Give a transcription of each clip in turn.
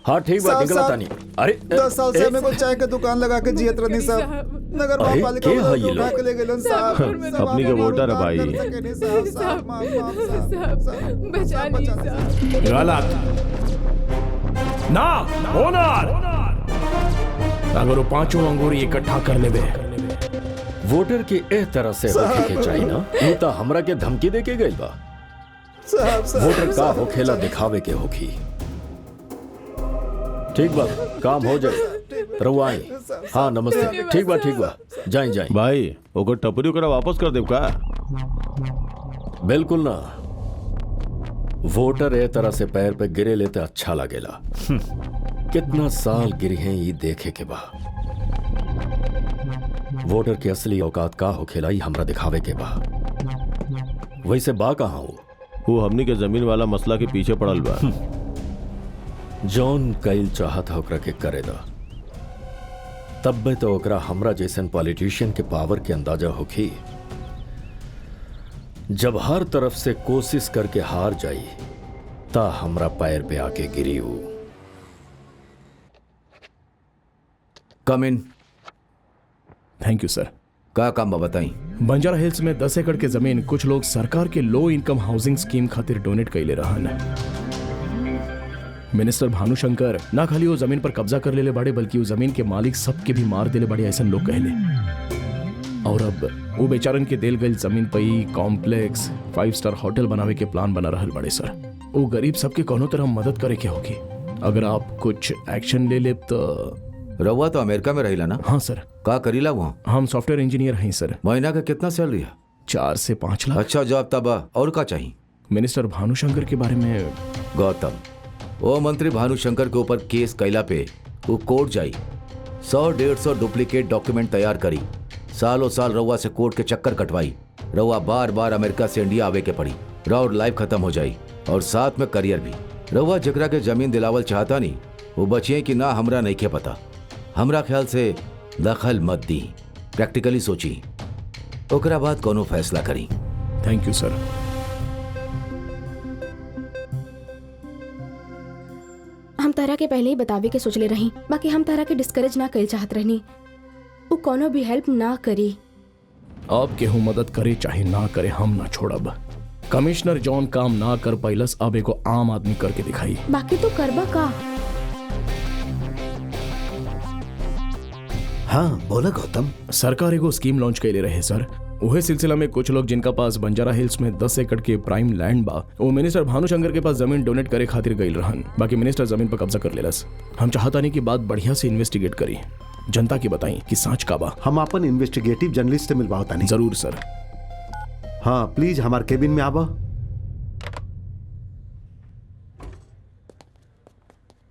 हाँ ठीक बात निकला तानी। अरे 10 साल से मेरे को चाय की दुकान लगा के जियत रहनी साहब। नगर पालिका धोखा के ले गए साहब। अपनी के वोटर है भाई। बचा ली साहब। गलत ना ओनर, अगर वो पांचों अंगूरी इकट्ठा कर लेवे वोटर की एह तरह से होके के चाहिए ना, ये तो हमरा के धमकी दे के गइल बा। वोटर का होखेला दिखावे के होखी। ठीक बा, काम हो जाए। रउआई हाँ नमस्ते। ठीक बा जाए जाए भाई ओकर टपरी ओकरा वापस कर देव का? बिल्कुल ना, वोटर ए तरह से पैर पे गिरे लेते अच्छा लगेला। कितना साल गिरी हैं ये देखे के बा। वोटर की असली औकात का होखेला ही हमरा दिखावे के बा। वैसे बा कहाँ हो? वो हमनी के जमीन वाला मसला के पीछे पड़ल बा। जॉन कईल चाहत है ओकरा के करे दा, तब में तो ओकरा हमरा जैसन पॉलिटिशियन के पावर के अंदाजा होखी। जब हर तरफ से कोशिश करके हार जाई ता हमरा पैर पे आके गिरी हो। कम इन। थैंक यू सर। का काम बा बताई? बंजारा हिल्स में 10 एकड़ के जमीन कुछ लोग सरकार के लो इनकम हाउसिंग स्कीम खातिर डोनेट कैले रहन। मिनिस्टर भानुशंकर ना खाली वो जमीन पर कब्जा कर लेले बाड़े, बल्कि वो जमीन के मालिक सबके भी मार देले बाड़े, ऐसा लोग कहले। और अब वो बेचारन के देल गई जमीन पर ही कॉम्प्लेक्स 5 स्टार होटल बनावे के प्लान बना रहल बड़े सर। वो गरीब सबके कोनो तरह मदद करे के होगी। अगर आप कुछ एक्शन ले ले तो। रउआ तो अमेरिका में रहिला ना? हाँ सर। का करीला वहाँ? हम सॉफ्टवेयर इंजीनियर हैं सर। महीना का कितना सैलरी है? 4 से 5 लाख। अच्छा जॉब तब और का चाहिए? मिनिस्टर भानुशंकर के बारे में। गौतम, वो मंत्री भानुशंकर के ऊपर केस कैला पे वो कोर्ट जाई, 100-150 डुप्लीकेट डॉक्यूमेंट तैयार करी, सालों साल रउआ से कोर्ट के चक्कर कटवाई, रउआ बार बार अमेरिका से इंडिया आवे के पड़ी, राउर लाइफ खत्म हो जाई और साथ में करियर भी। रउआ जकरा के जमीन दिलावल चाहता नहीं वो बचिए कि ना हमरा नहीं के पता। हमरा ख्याल से दखल मत दी, प्रैक्टिकली सोची, ओकरा बाद कोनो फैसला करी। थैंक यू सर। हम तारा के पहले ही बतावे के सोचले रही, बाकी हम तारा के डिस्करेज ना कर चाहत रहनी। वो कोनो भी हेल्प ना करी। अब केहू मदद करे चाहे ना करे, हम ना छोड़ब। कमिश्नर जॉन काम ना कर पाइलस, अब एगो आम आदमी करके दिखाई। बाकी तो करबा का? हाँ बोला गौतम। सरकार एगो स्कीम लॉन्च कैले रहे सर। उहे सिलसिला में कुछ लोग जिनका पास बंजारा हिल्स में 10 एकड़ के प्राइम लैंड बा, वो मिनिस्टर भानुशंकर के पास जमीन डोनेट करे खातिर गइल रहन। बाकी मिनिस्टर जमीन पर कब्जा कर लेलस। हम चाहता नहीं कि बात बढ़िया से इन्वेस्टिगेट करी, जनता की बताई कि सच का बा। हम अपन इन्वेस्टिगेटिव जर्नलिस्ट से मिलवाओ तानी। जरूर सर। हाँ प्लीज हमार केबिन में आवा।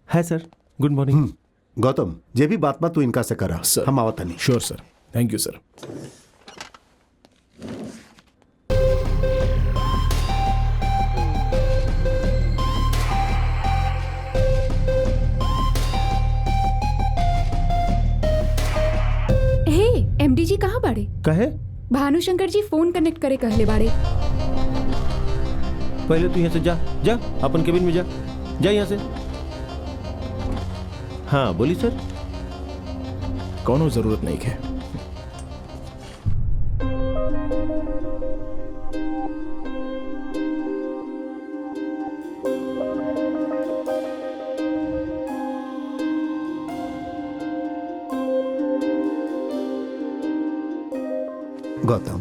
है सर, गुड मॉर्निंग। गौतम जे भी बात तू इनका से करा सर। हम आवत नहीं। Sure sir. Thank you sir. MD जी कहाँ बाड़े? कहे भानुशंकर जी फोन कनेक्ट करे कहले बाड़े। पहले तू यहाँ से जा जा, अपन केबिन में जा, जा यहाँ से। हाँ बोली सर। कोनो जरूरत नहीं है। गौतम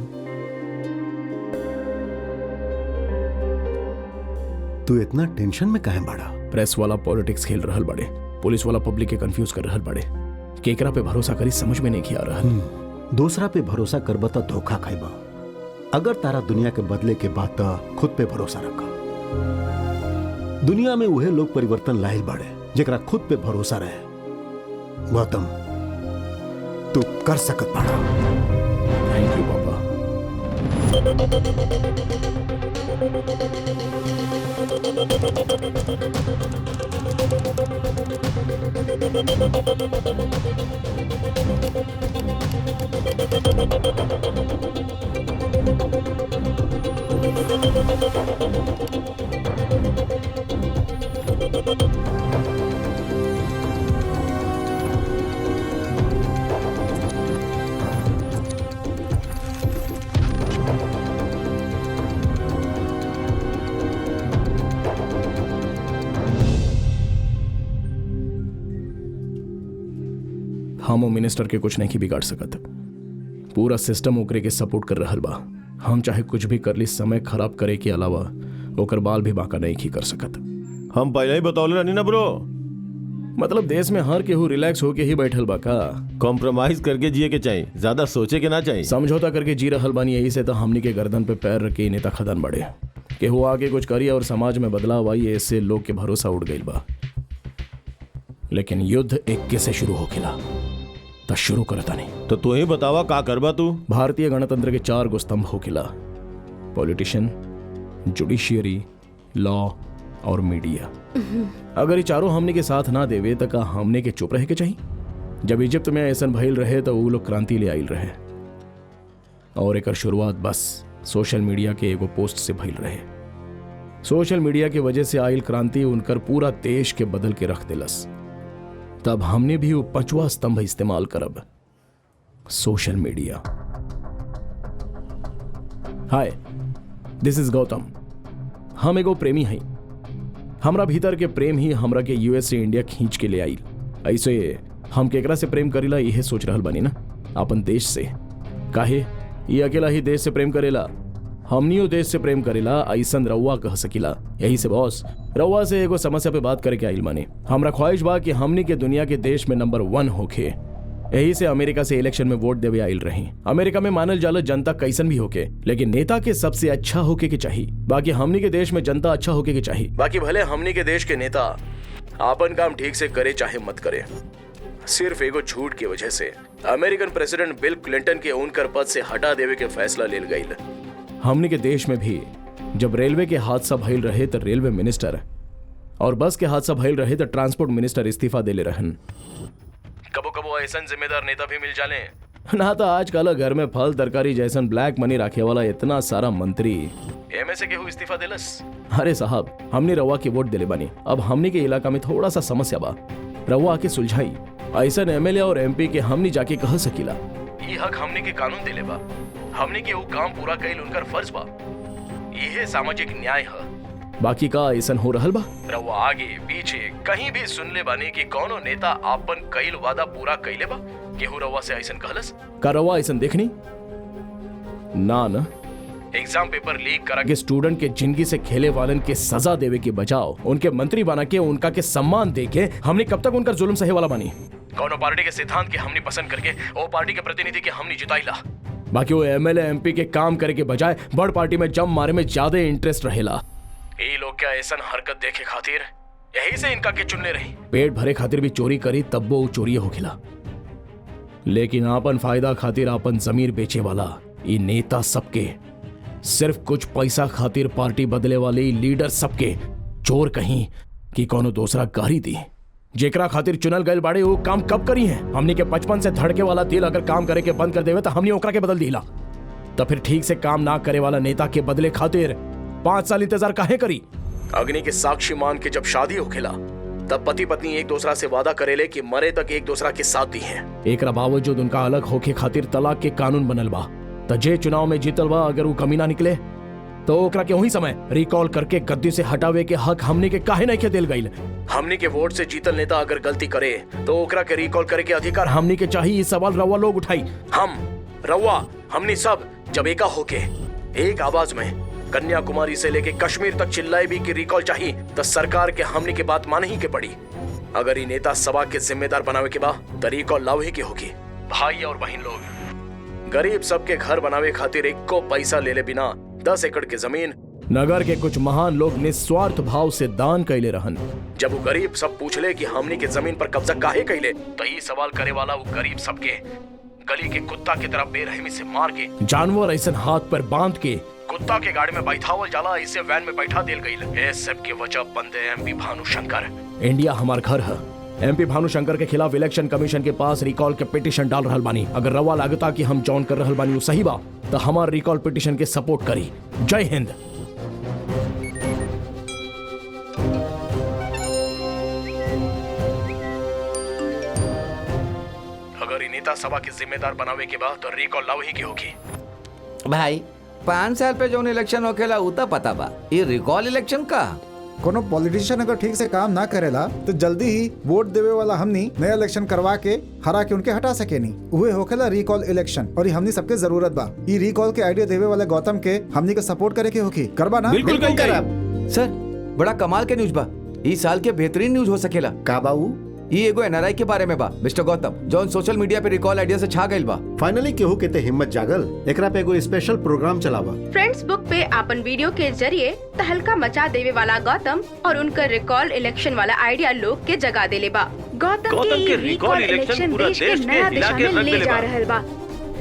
तू इतना टेंशन में काहे बाड़ा? प्रेस वाला पॉलिटिक्स खेल रहल बड़े, पुलिस वाला पब्लिक के कंफ्यूज कर रहल बड़े। केकरा पे भरोसा करी समझ में नहीं आ रहा। दूसरा पे भरोसा करबा तो धोखा खाइबा। अगर तारा दुनिया के बदले के बाद तो खुद पे भरोसा रखा। दुनिया में उहे लोग परिवर्तन लाइल बाड़े जेकरा खुद पे भरोसा रहे। गौतम तू कर सकत बाड़ा। थैंक यू पापा। हम वो मिनिस्टर के कुछ नहीं बिगाड़ सकत। पूरा सिस्टम ओकरे के सपोर्ट कर रहल बा। हम चाहे कुछ भी कर ली, समय खराब करे के अलावा ओकर बाल भी बांका नहीं कर सकत। हम पहले ही बतौले रहनी ना ब्रो, मतलब देश में हर केहू रिलैक्स होके ही बैठल बा का। कॉम्प्रोमाइज करके जिए के चाहिए, ज्यादा सोचे के ना चाहिए। समझौता करके जी रहल बानी, यही से तो हमनी के गर्दन पे पैर रख के नेता खदन बढ़े। केहू आगे कुछ करी और समाज में बदलाव आई, ऐसे लोग के भरोसा उड़ गई बा। लेकिन युद्ध 21 से शुरू होखेला तो शुरू करता नहीं। तो तू ही बतावा का करबा तू। भारतीय गणतंत्र के 4 गो स्तंभ होखेला, पॉलिटिशियन, जुडिशियरी, लॉ और मीडिया। अगर ये चारों हमने के साथ ना देवे तो का हमने के चुप रहे के चाहिए। जब इजिप्त में ऐसा भइल रहे तो वो लोग क्रांति ले आइल रहे, और एक शुरुआत बस सोशल मीडिया के एगो पोस्ट से भइल रहे। सोशल मीडिया की वजह से आइल क्रांति उनकर पूरा देश के बदल के रख दिलस। तब हमने भी वो 5वां स्तंभ इस्तेमाल करब, social media. Hi, this is Gautam. हम एगो प्रेमी हैं। हमरा भीतर के प्रेम ही हमरा के यूएस से इंडिया खींच के ले आई। ऐसे हम केकरा से प्रेम करेला यह सोच रहल बानी ना, अपन देश से। काहे ये अकेला ही देश से प्रेम करेला, हमनियो देश से प्रेम करेला, ऐसन रउआ कह सकीला। यही से बॉस रउआ से एगो समस्या पे बात करे के आइल माने। हमरा ख्वाहिश बा कि हमनी के दुनिया के देश में नंबर 1 होके। यही से अमेरिका से इलेक्शन में वोट देवे आइल रही। अमेरिका में मानल जाला जनता कैसन भी होके, लेकिन नेता के सबसे अच्छा होके के चाहिए। बाकी हमनी के देश में जनता अच्छा होके के चाहिए। बाकी भले हमनी के देश के नेता आपन काम ठीक से करे चाहे मत करे, सिर्फ एगो झूठ की वजह से अमेरिकन प्रेसिडेंट बिल क्लिंटन के उनकर पद से हटा देवे के फैसला लेल गईल। हमनी के देश में भी जब रेलवे के हादसा भइल रहे तो रेलवे मिनिस्टर, और बस के हादसा भइल रहे तो ट्रांसपोर्ट मिनिस्टर इस्तीफा देले रहन। कबो कबो ऐसन जिम्मेदार नेता भी मिल जाले ना, तो आजकल घर में फल तरकारी जैसन ब्लैक मनी रखे वाला इतना सारा मंत्री एमए से केहू इस्तीफा देलस। अरे साहब, हमने रउआ के वोट दिले बानी, अब हमनी के इलाका में थोड़ा सा समस्या बा, रउआ आके सुलझाई। ऐसन एमएलए और एमपी के हमनी जाके कह सकीला, ये हक हमनी के कानून दिले बा, हमनी के वो काम पूरा कईल उनकर फर्ज बा, यह सामाजिक न्याय है। बाकी का ऐसन हो रहल बा, रउआ आगे पीछे कहीं भी सुन ले बानी कि कौनो नेता आपन कईल वादा पूरा कईले बा। केहू रउआ से ऐसन कहलस का? रउआ ऐसन देखनी ना एग्जाम पेपर लीक करा के स्टूडेंट के जिंदगी से खेले वालन के सजा देवे के बजाओ उनके मंत्री बना के उनका के सम्मान दे के हमने कब तक उनका जुल्म सहे वाला बानी? कौनो पार्टी के सिद्धांत के हमने पसंद करके वो पार्टी के प्रतिनिधि के हमने जिताईला। बाकी वो एमएलए एमपी के काम करे के बजाय बड़ पार्टी में जम मारे में ज्यादा इंटरेस्ट रहेला। ये लोग क्या ऐसा हरकत देखे खातिर यही से इनका के चुनले रही। पेट भरे खातिर भी चोरी करी तब वो चोरी होखेला, लेकिन आपन फायदा खातिर आपन जमीर बेचे वाला ये नेता सबके, सिर्फ कुछ पैसा खातिर पार्टी बदले वाले लीडर सबके चोर कहीं कि कोनो दूसरा गाड़ी दी। जेकरा खातिर चुनल गए बाड़े वो काम कब करी है? हमनी के 55 से धड़के वाला दिल अगर काम करे के बंद कर देवे तो हमनी ओकरा के बदल दिला। तो फिर ठीक से काम ना करे वाला नेता के बदले खातिर 5 साल इंतजार काहे करी? अग्नि के साक्षी मान के जब शादी होखेला तब पति पत्नी एक दूसरा से वादा करेले कि मरे तक एक दूसरा के साथ दी है। एकरा बावजूद उनका अलग होके खातिर तलाक के कानून बनल बा। तो जे चुनाव में जीतल बा अगर वो कमी ना निकले तो ओकरा के वही समय रिकॉल करके गद्दी से हटावे के हक हमने के काहे नहीं के दिल गईल? हमने के वोट से जीतल नेता अगर गलती करे तो ओकरा के रिकॉल करे के अधिकार हमने के चाहिए। ये सवाल रउआ लोग उठाई, हम रउआ हमने सब जब एका होके एक आवाज में कन्याकुमारी से लेके कश्मीर तक चिल्लाए भी कि रिकॉल चाहिए, तो सरकार के हमने के बात माने ही के पड़ी। अगर ये नेता सभा के जिम्मेदार बनावे के बाद तो रिकॉल लावे की होगी। भाई और बहन लोग, गरीब सबके घर बनावे खातिर एको पैसा ले ले बिना 10 एकड़ के जमीन नगर के कुछ महान लोग निस्वार्थ भाव से दान कैले रहन। जब वो गरीब सब पूछले कि हमनी के जमीन पर कब्जा काहे कैले, तो ये सवाल करे वाला वो गरीब सबके गली के कुत्ता की तरह बेरहमी से मार के जानवर ऐसा हाथ पर बांध के कुत्ता के गाड़ी में बैठावल जाला, इसे वैन में बैठा दिल गई। ये सब की वजह बंदे एमपी भानुशंकर। इंडिया हमार घर है। एमपी भानुशंकर के खिलाफ इलेक्शन कमीशन के पास रिकॉल के पिटीशन डाल रहल बानी। अगर रवा लागता कि हम जॉन कर रहल बानी वो सही बा तो हमार रिकॉल पिटीशन के सपोर्ट करी। जय हिंद। अगर नेता सभा के जिम्मेदार बनावे के बाद तो रिकॉल लाव ही की होगी। भाई 5 साल पे जो इलेक्शन होखेला उ तो पता बा, ये रिकॉल इलेक्शन का कोनो पॉलिटिशियन अगर ठीक से काम ना करेला तो जल्दी ही वोट देवे वाला हमनी नया इलेक्शन करवा के हरा के उनके हटा सके नहीं। उहे होखेला रिकॉल इलेक्शन और ये हमनी सबके जरूरत बा। ये रिकॉल के आइडिया देवे वाले गौतम के हमनी के सपोर्ट करे के होखी, करबा ना? बिल्कुल करब सर, बड़ा कमाल के न्यूज बा। इस साल के बेहतरीन न्यूज हो सकेला। का बाऊ? ये एगो एनआरआई के बारे में बा मिस्टर गौतम, जौन सोशल मीडिया पे रिकॉल आइडिया से छा गइल बा। फाइनली केहू के ते हिम्मत जागल, एकरा पे एगो स्पेशल प्रोग्राम चलावा। फ्रेंड्स बुक पे अपन वीडियो के जरिए तहलका मचा देवे वाला गौतम और उनका रिकॉल इलेक्शन वाला आइडिया लोग के जगा देले बा। गौतम के रिकॉल इलेक्शन देश के नया दिशा में ले जा रहल बा।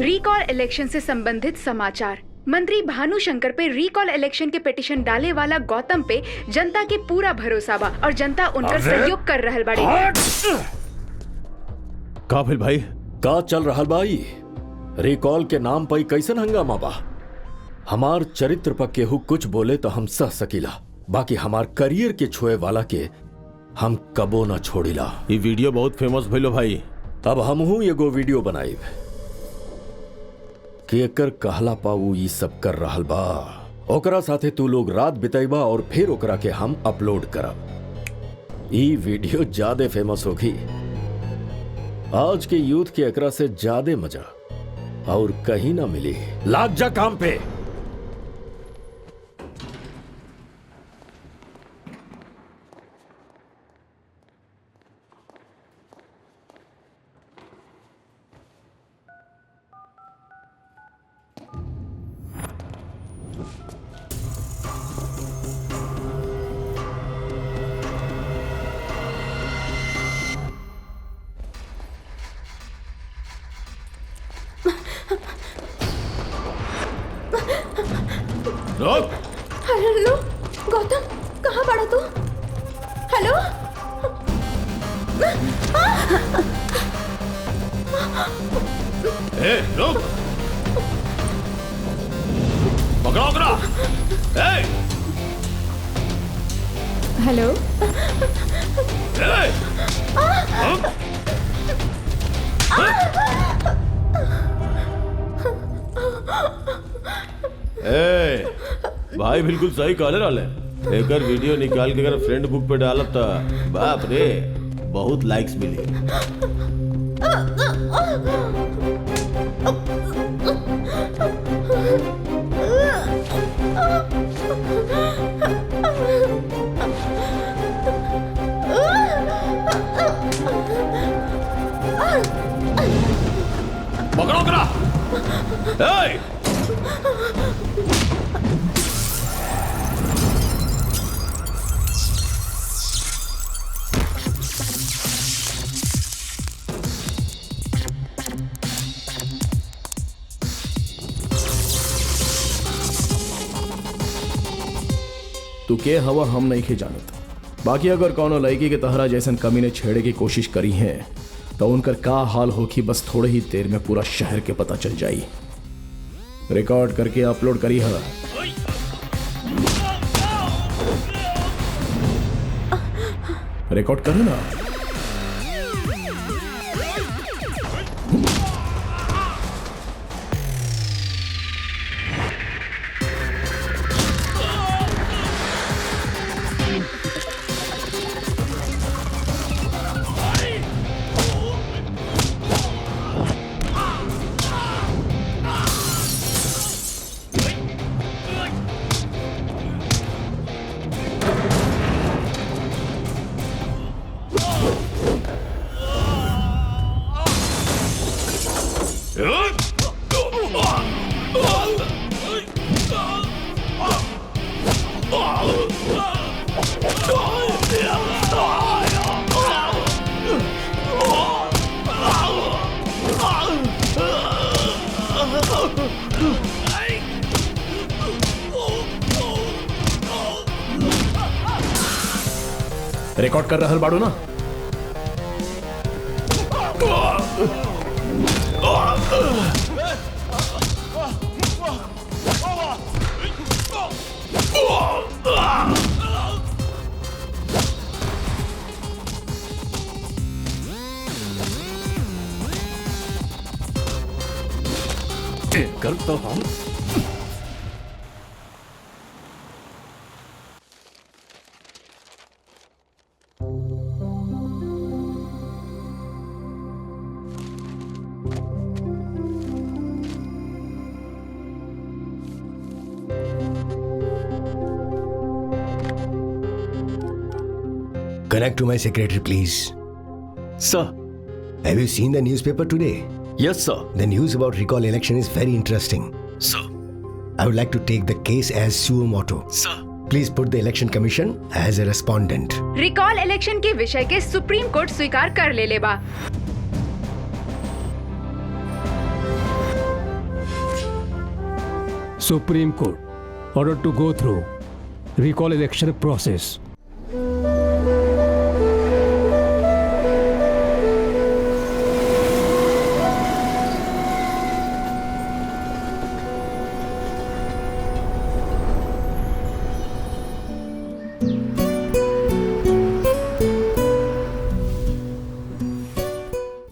रिकॉल इलेक्शन से संबंधित समाचार। मंत्री भानु शंकर पे रिकॉल इलेक्शन के पिटीशन डाले वाला गौतम पे जनता के पूरा भरोसा बा और जनता उनका सहयोग कर रहल बाड़ी। का भेल भाई? का चल रहल बाई? रिकॉल के नाम पर कैसन हंगामा बा? हमार चरित्र पर केहू कुछ बोले तो हम सह सकीला, बाकी हमार करियर के छुए वाला के हम कबो न छोड़ीला। ये वीडियो बहुत फेमस भइलो भाई। अब हमहू एगो वीडियो बनाई कि एकर कहला पाऊ ई सब कर रहल बा। ओकरा साथे तू लोग रात बिताइबा और फिर ओकरा के हम अपलोड करब। ई वीडियो ज्यादा फेमस होगी। आज के यूथ के एकरा से ज्यादा मजा और कहीं ना मिली। लाग जा काम पे। हेलो गौतम, कहाँ पड़ा तू? हेलो रुक, पकड़ो पकड़ो। हेलो भाई बिल्कुल सही कहले रहले। एकर वीडियो निकाल के अगर फ्रेंड बुक पे डालब त बाप रे बहुत लाइक्स मिली। पकड़ो करा। तू के हवा हम नहीं के जानत। बाकी अगर कौनो लड़की के तहरा जैसन कमी ने छेड़े की कोशिश करी है तो उनकर का हाल हो कि बस थोड़े ही देर में पूरा शहर के पता चल जाई। रिकॉर्ड करके अपलोड करी है। रिकॉर्ड करे ना। रिकॉर्ड कर रहल बाड़ू ना। कर तो हम Connect to my secretary, please. Sir. Have you seen the newspaper today? Yes, sir. The news about recall election is very interesting. Sir. I would like to take the case as suo motu. Sir. Please put the election commission as a respondent. Recall election के विषय के supreme court स्वीकार कर ले बा। Supreme Court ordered to go through recall election process